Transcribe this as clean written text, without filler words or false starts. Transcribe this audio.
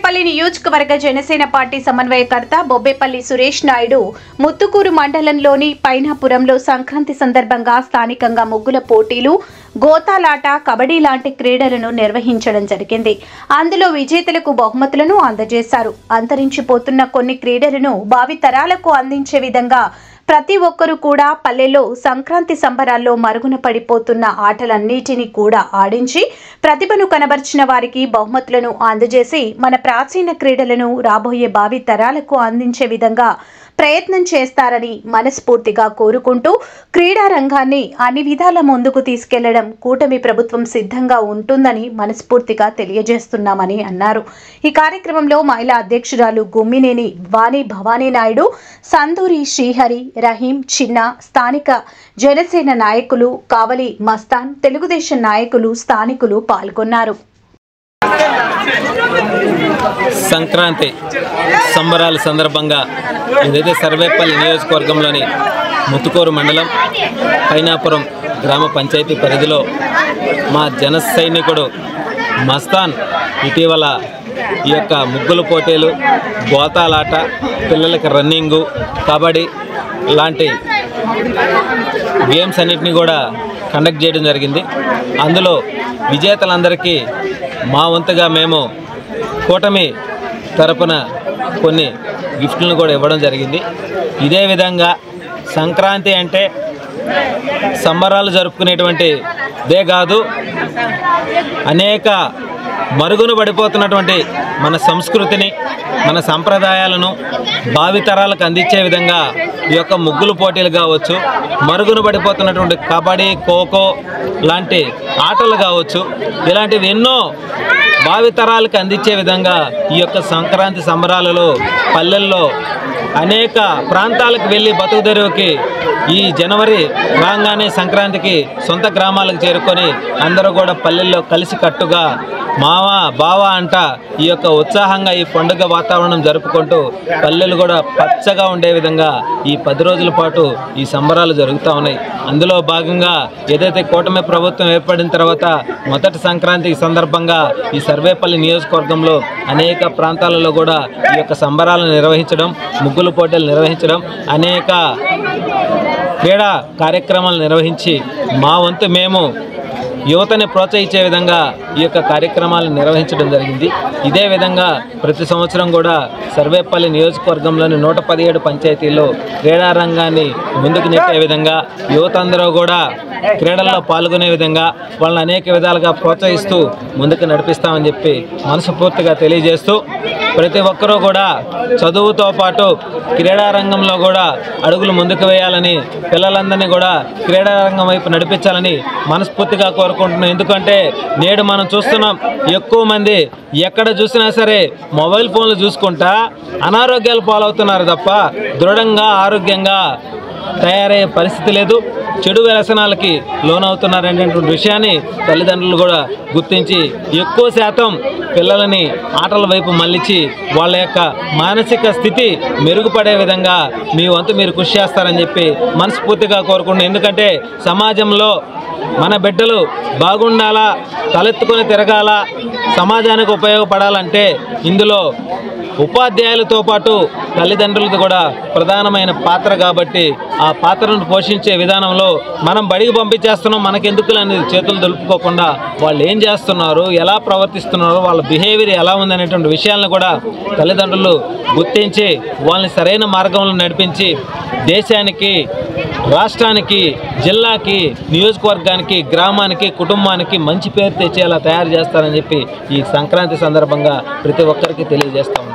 సర్వేపల్లి నియోజకవర్గ జనసేన పార్టీ సమన్వయకర్త బొబ్బేపల్లి సురేష్ నాయుడు ముత్తుకూరు మండలంలోని పైనాపురంలో సంక్రాంతి సందర్భంగా స్థానికంగా ముగ్గుల పోటీలు, గోతాలాట, కబడ్డీ లాంటి క్రీడలను నిర్వహించడం జరిగింది. అందులో విజేతలకు బహుమతులను అందజేశారు. అంతరించిపోతున్న కొన్ని క్రీడలను భావితరాలకు అందించే విధంగా ప్రతి ఒక్కరూ కూడా పల్లెల్లో సంక్రాంతి సంబరాల్లో మరుగున పడిపోతున్న ఆటలన్నిటినీ కూడా ఆడించి ప్రతిభను కనబర్చిన వారికి బహుమతులను అందజేసి మన ప్రాచీన క్రీడలను రాబోయే భావి తరాలకు అందించే విధంగా ప్రయత్నం చేస్తారని మనస్ఫూర్తిగా కోరుకుంటూ క్రీడా రంగాన్ని అన్ని విధాల ముందుకు తీసుకెళ్లడం కూటమి ప్రభుత్వం సిద్ధంగా ఉంటుందని మనస్ఫూర్తిగా తెలియజేస్తున్నామని అన్నారు. ఈ కార్యక్రమంలో మహిళా అధ్యక్షురాలు గుమ్మినేని వాణి భవానీ నాయుడు, సందూరి శ్రీహరి, రహీం, చిన్న, స్థానిక జనసేన నాయకులు, కావలి మస్తాన్, తెలుగుదేశం నాయకులు, స్థానికులు పాల్గొన్నారు. సంక్రాంతి సంబరాల సందర్భంగా ఏదైతే సర్వేపల్లి నియోజకవర్గంలోని ముత్తుకూరు మండలం పైనాపురం గ్రామ పంచాయతీ పరిధిలో మా జన సైనికుడు మస్తాన్ ఇటీవల ఈ యొక్క ముగ్గుల పోటీలు, గోతాలాట, పిల్లలకి రన్నింగు, కబడ్డీ లాంటి గేమ్స్ అన్నిటినీ కూడా కండక్ట్ చేయడం జరిగింది. అందులో విజేతలందరికీ మా వంతుగా మేము కూటమి తరపున కొన్ని గిఫ్ట్లను కూడా ఇవ్వడం జరిగింది. ఇదే విధంగా సంక్రాంతి అంటే సంబరాలు జరుపుకునేటువంటిదే కాదు, అనేక మరుగున పడిపోతున్నటువంటి మన సంస్కృతిని, మన సంప్రదాయాలను భావితరాలకు అందించే విధంగా ఈ యొక్క ముగ్గులు పోటీలు కావచ్చు, మరుగున పడిపోతున్నటువంటి కబడ్డీ, ఖోఖో లాంటి ఆటలు కావచ్చు, ఇలాంటివి ఎన్నో భావితరాలకు అందించే విధంగా ఈ యొక్క సంక్రాంతి సంబరాలలో పల్లెల్లో అనేక ప్రాంతాలకు వెళ్ళి బతుకుదెరువుకి ఈ జనవరి రాగానే సంక్రాంతికి సొంత గ్రామాలకు చేరుకొని అందరూ కూడా పల్లెల్లో కలిసి కట్టుగా మావ బావ అంట ఈ యొక్క ఉత్సాహంగా ఈ పండుగ వాతావరణం జరుపుకుంటూ పల్లెలు కూడా పచ్చగా ఉండే విధంగా ఈ 10 రోజుల పాటు ఈ సంబరాలు జరుగుతూ ఉన్నాయి. అందులో భాగంగా ఏదైతే కూటమి ప్రభుత్వం ఏర్పడిన తర్వాత మొదటి సంక్రాంతి సందర్భంగా ఈ సర్వేపల్లి నియోజకవర్గంలో అనేక ప్రాంతాలలో కూడా ఈ యొక్క సంబరాలను నిర్వహించడం, ముగ్గుల పోటీలు నిర్వహించడం, అనేక క్రీడా కార్యక్రమాలు నిర్వహించి మా వంతు మేము యువతని ప్రోత్సహించే విధంగా ఈ యొక్క కార్యక్రమాలను నిర్వహించడం జరిగింది. ఇదే విధంగా ప్రతి సంవత్సరం కూడా సర్వేపల్లి నియోజకవర్గంలోని 117 పంచాయతీల్లో క్రీడా రంగాన్ని ముందుకు నెట్టే విధంగా యువత అందరూ కూడా క్రీడల్లో పాల్గొనే విధంగా వాళ్ళని అనేక విధాలుగా ప్రోత్సహిస్తూ ముందుకు నడిపిస్తామని చెప్పి మనస్ఫూర్తిగా తెలియజేస్తూ ప్రతి ఒక్కరూ కూడా చదువుతో పాటు క్రీడా రంగంలో కూడా అడుగులు ముందుకు వేయాలని, పిల్లలందరినీ కూడా క్రీడా రంగం వైపు నడిపించాలని మనస్ఫూర్తిగా కోరుకుంటున్నాం. ఎందుకంటే నేడు మనం చూస్తున్నాం, ఎక్కువ మంది ఎక్కడ చూసినా సరే మొబైల్ ఫోన్లు చూసుకుంటా అనారోగ్యాలు పాలవుతున్నారు తప్ప దృఢంగా ఆరోగ్యంగా తయారయ్యే పరిస్థితి లేదు. చెడు వ్యసనాలకి లోనవుతున్నారనేటువంటి విషయాన్ని తల్లిదండ్రులు కూడా గుర్తించి ఎక్కువ శాతం పిల్లలని ఆటల వైపు మళ్ళించి వాళ్ళ యొక్క మానసిక స్థితి మెరుగుపడే విధంగా మీ వంతు మీరు కృషి చేస్తారని చెప్పి మనస్ఫూర్తిగా కోరుకుంటున్నాను. ఎందుకంటే సమాజంలో మన బిడ్డలు బాగుండాలా, తలెత్తుకొని తిరగాల, సమాజానికి ఉపయోగపడాలంటే ఇందులో ఉపాధ్యాయులతో పాటు తల్లిదండ్రులది కూడా ప్రధానమైన పాత్ర కాబట్టి ఆ పాత్రను పోషించే విధానంలో మనం బడికి పంపించేస్తున్నాం, మనకెందుకు అనేది చేతులు దులుపుకోకుండా వాళ్ళు ఏం చేస్తున్నారు, ఎలా ప్రవర్తిస్తున్నారు, వాళ్ళ బిహేవియర్ ఎలా ఉందనేటువంటి విషయాలను కూడా తల్లిదండ్రులు గుర్తించి వాళ్ళని సరైన మార్గంలో నడిపించి దేశానికి, రాష్ట్రానికి, జిల్లాకి, నియోజకవర్గానికి, గ్రామానికి, కుటుంబానికి మంచి పేరు తెచ్చేలా తయారు చేస్తారని చెప్పి ఈ సంక్రాంతి సందర్భంగా ప్రతి ఒక్కరికి తెలియజేస్తాం.